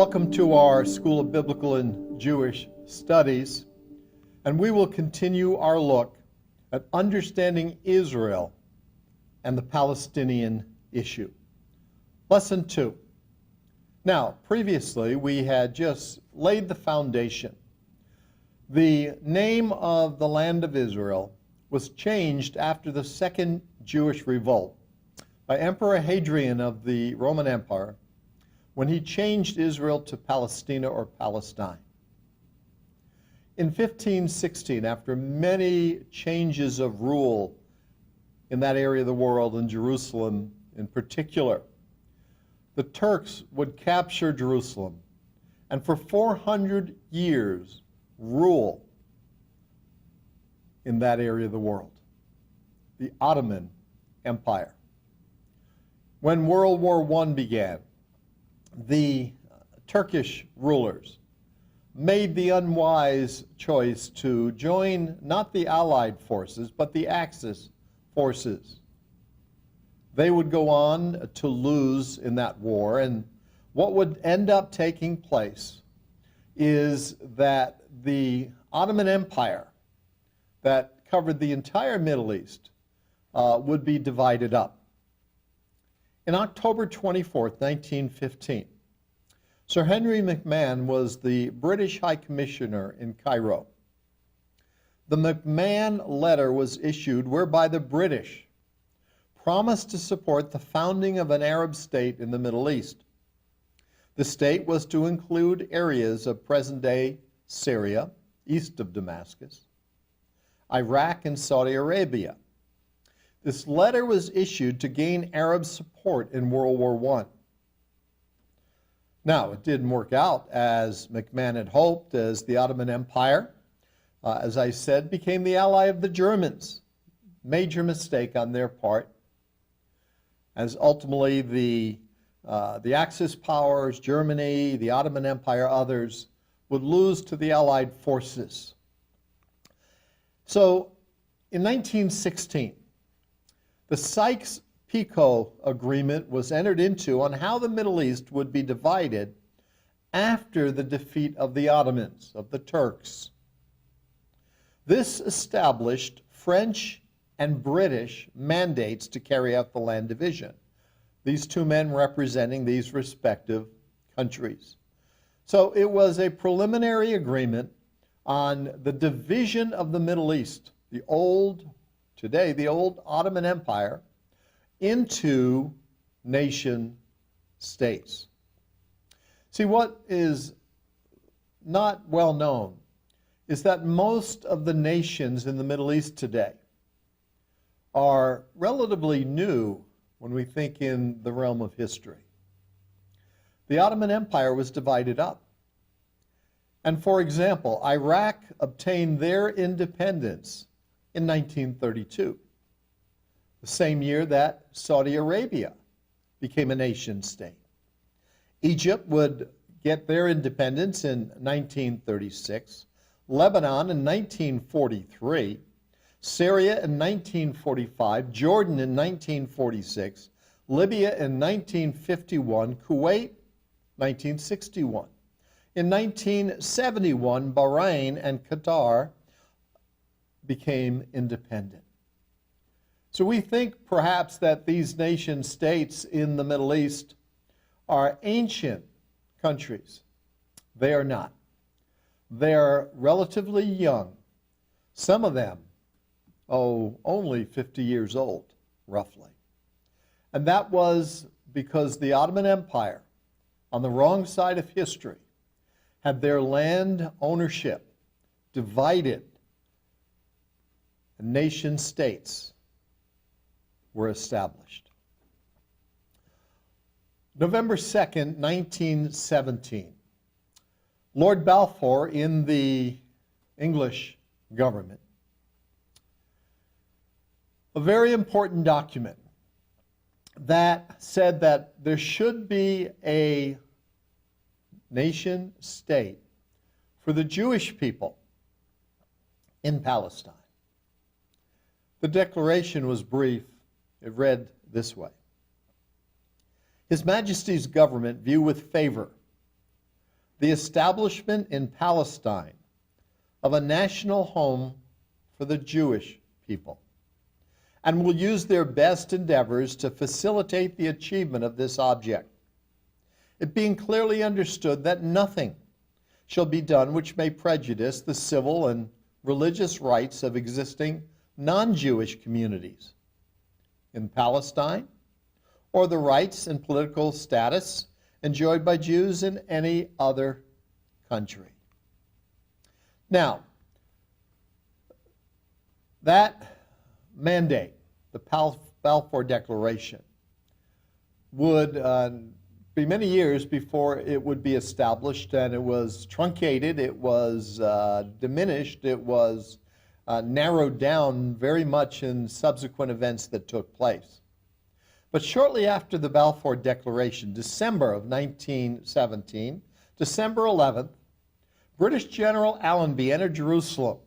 Welcome to our School of Biblical and Jewish Studies, and we will continue our look at understanding Israel and the Palestinian issue. Lesson 2. Now, previously we had just laid the foundation. The name of the land of Israel was changed after the Second Jewish Revolt by Emperor Hadrian of the Roman Empire, when he changed Israel to Palestina or Palestine. In 1516, after many changes of rule in that area of the world, in Jerusalem in particular, the Turks would capture Jerusalem and for 400 years rule in that area of the world, the Ottoman Empire. When World War I began, the Turkish rulers made the unwise choice to join not the Allied forces, but the Axis forces. They would go on to lose in that war, and what would end up taking place is that the Ottoman Empire that covered the entire Middle East would be divided up. In October 24th, 1915, Sir Henry McMahon was the British High Commissioner in Cairo. The McMahon letter was issued whereby the British promised to support the founding of an Arab state in the Middle East. The state was to include areas of present-day Syria, east of Damascus, Iraq, and Saudi Arabia. This letter was issued to gain Arab support in World War I. Now, it didn't work out as McMahon had hoped, as the Ottoman Empire, as I said, became the ally of the Germans. Major mistake on their part, as ultimately the Axis powers, Germany, the Ottoman Empire, others, would lose to the Allied forces. So, in 1916, the Sykes-Picot Agreement was entered into on how the Middle East would be divided after the defeat of the Ottomans, of the Turks. This established French and British mandates to carry out the land division, these two men representing these respective countries. So it was a preliminary agreement on the division of the Middle East, today the old Ottoman Empire, into nation states. See, what is not well known is that most of the nations in the Middle East today are relatively new when we think in the realm of history. The Ottoman Empire was divided up. And for example, Iraq obtained their independence in 1932, the same year that Saudi Arabia became a nation state. Egypt would get their independence in 1936, Lebanon in 1943, Syria in 1945, Jordan in 1946, Libya in 1951, Kuwait 1961. In 1971, Bahrain and Qatar became independent. So we think perhaps that these nation states in the Middle East are ancient countries. They are not. They are relatively young. Some of them, only 50 years old, roughly. And that was because the Ottoman Empire, on the wrong side of history, had their land ownership divided, and nation states were established. November 2nd, 1917, Lord Balfour, in the English government, a very important document that said that there should be a nation state for the Jewish people in Palestine. The declaration was brief. It read this way: His Majesty's government view with favor the establishment in Palestine of a national home for the Jewish people, and will use their best endeavors to facilitate the achievement of this object, it being clearly understood that nothing shall be done which may prejudice the civil and religious rights of existing non-Jewish communities in Palestine, or the rights and political status enjoyed by Jews in any other country. Now, that mandate, the Balfour Declaration, would be many years before it would be established, and it was truncated, it was diminished, it was narrowed down very much in subsequent events that took place. But shortly after the Balfour Declaration, December of 1917, December 11th, British General Allenby entered Jerusalem.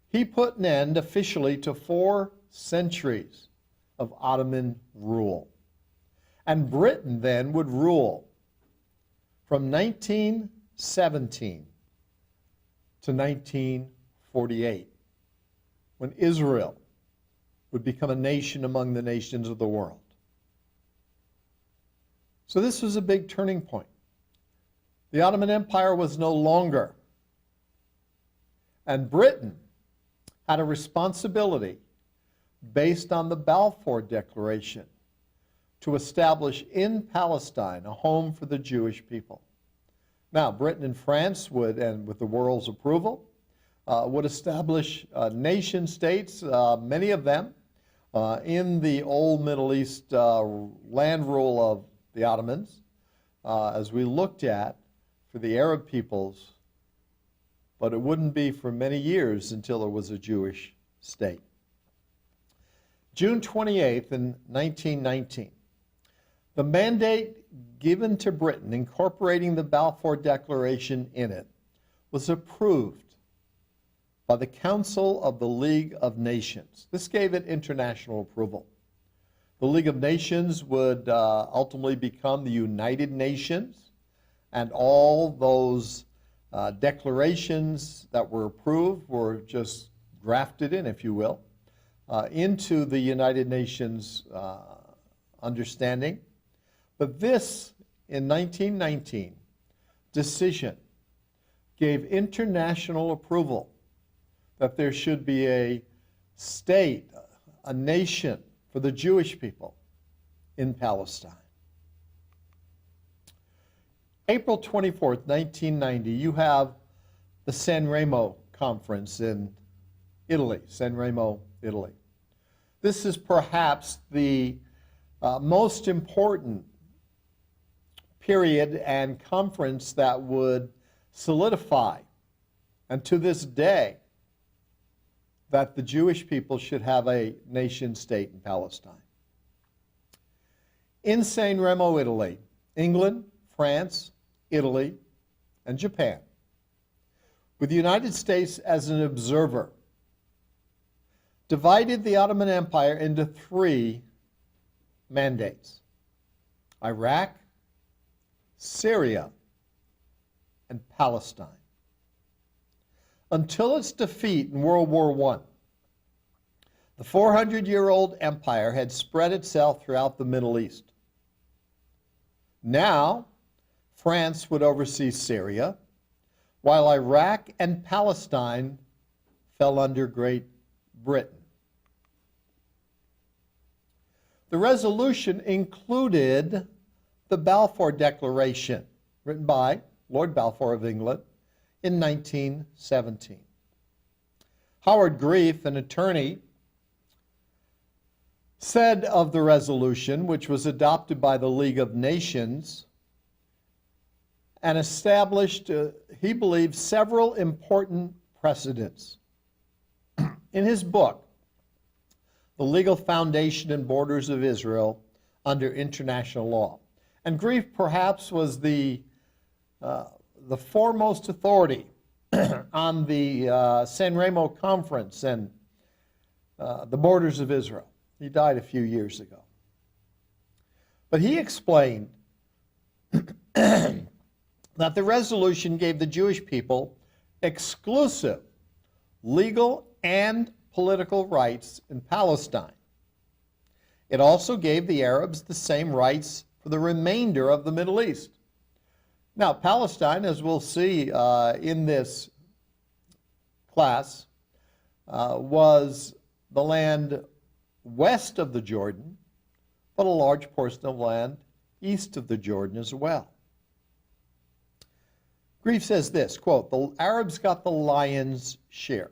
He put an end officially to 4 centuries of Ottoman rule. And Britain then would rule from 1917 to 1948, when Israel would become a nation among the nations of the world. So this was a big turning point. The Ottoman Empire was no longer, and Britain had a responsibility based on the Balfour Declaration to establish in Palestine a home for the Jewish people. Now, Britain and France would, and with the world's approval, would establish nation states, many of them, in the old Middle East land rule of the Ottomans, as we looked at for the Arab peoples, but it wouldn't be for many years until there was a Jewish state. June 28th in 1919, the mandate given to Britain incorporating the Balfour Declaration in it was approved by the Council of the League of Nations. This gave it international approval. The League of Nations would ultimately become the United Nations, and all those declarations that were approved were just drafted in, if you will, into the United Nations understanding. But this, in 1919, decision gave international approval that there should be a state, a nation for the Jewish people in Palestine. April 24th, 1990, you have the San Remo Conference in Italy, San Remo, Italy. This is perhaps the most important period and conference that would solidify, and to this day, that the Jewish people should have a nation state in Palestine. In San Remo, Italy, England, France, Italy, and Japan, with the United States as an observer, divided the Ottoman Empire into 3 mandates: Iraq, Syria, and Palestine. Until its defeat in World War I, the 400-year-old empire had spread itself throughout the Middle East. Now, France would oversee Syria, while Iraq and Palestine fell under Great Britain. The resolution included the Balfour Declaration, written by Lord Balfour of England in 1917. Howard Grief, an attorney, said of the resolution, which was adopted by the League of Nations and established, he believed, several important precedents. In his book, The Legal Foundation and Borders of Israel Under International Law, and Grief perhaps was the foremost authority on the San Remo Conference and the borders of Israel. He died a few years ago. But he explained that the resolution gave the Jewish people exclusive legal and political rights in Palestine. It also gave the Arabs the same rights for the remainder of the Middle East. Now, Palestine, as we'll see in this class, was the land west of the Jordan, but a large portion of land east of the Jordan as well. Grief says this, quote, "The Arabs got the lion's share."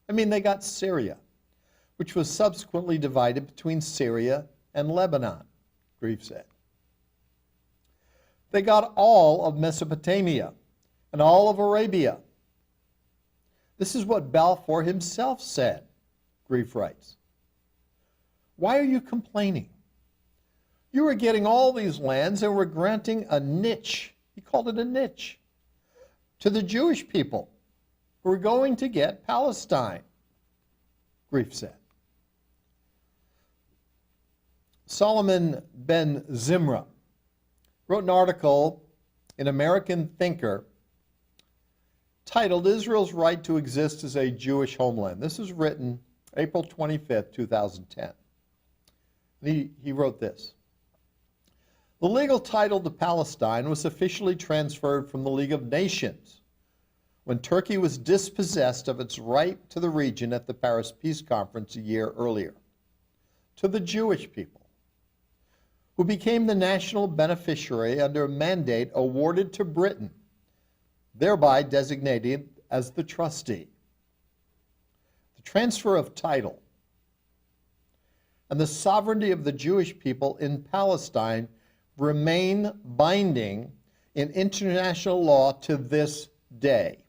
I mean, they got Syria, which was subsequently divided between Syria and Lebanon, Grief said. They got all of Mesopotamia and all of Arabia. This is what Balfour himself said, Grief writes. Why are you complaining? You were getting all these lands and were granting a niche, he called it a niche, to the Jewish people who were going to get Palestine, Grief said. Solomon ben Zimra wrote an article in American Thinker titled Israel's Right to Exist as a Jewish Homeland. This was written April 25th, 2010. He wrote this. The legal title to Palestine was officially transferred from the League of Nations when Turkey was dispossessed of its right to the region at the Paris Peace Conference a year earlier, to the Jewish people, who became the national beneficiary under a mandate awarded to Britain, thereby designated as the trustee. The transfer of title and the sovereignty of the Jewish people in Palestine remain binding in international law to this day.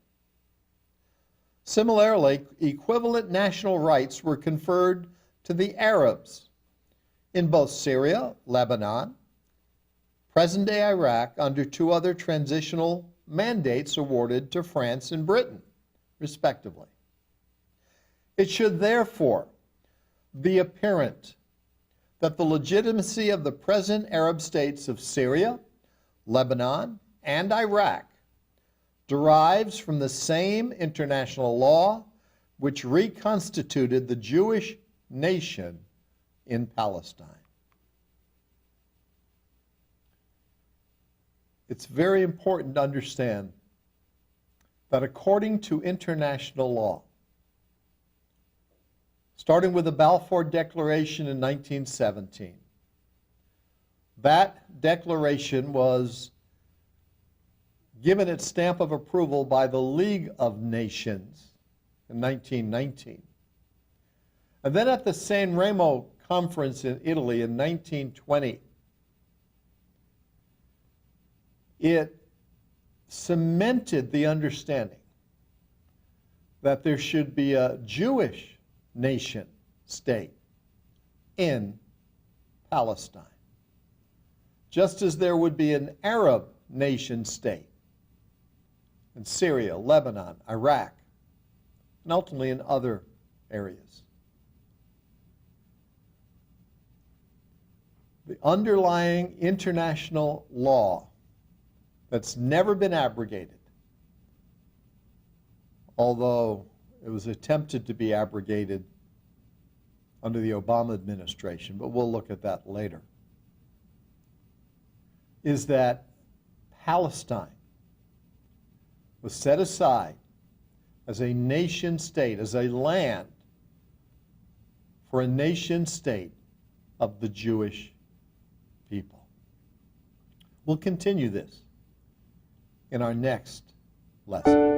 Similarly, equivalent national rights were conferred to the Arabs in both Syria, Lebanon, present-day Iraq, under two other transitional mandates awarded to France and Britain, respectively. It should therefore be apparent that the legitimacy of the present Arab states of Syria, Lebanon, and Iraq derives from the same international law which reconstituted the Jewish nation in Palestine. It's very important to understand that according to international law, starting with the Balfour Declaration in 1917, that declaration was given its stamp of approval by the League of Nations in 1919. And then at the San Remo Conference in Italy in 1920, it cemented the understanding that there should be a Jewish nation state in Palestine, just as there would be an Arab nation state in Syria, Lebanon, Iraq, and ultimately in other areas. The underlying international law that's never been abrogated, although it was attempted to be abrogated under the Obama administration, but we'll look at that later, is that Palestine was set aside as a nation state, as a land for a nation state of the Jewish people. We'll continue this in our next lesson.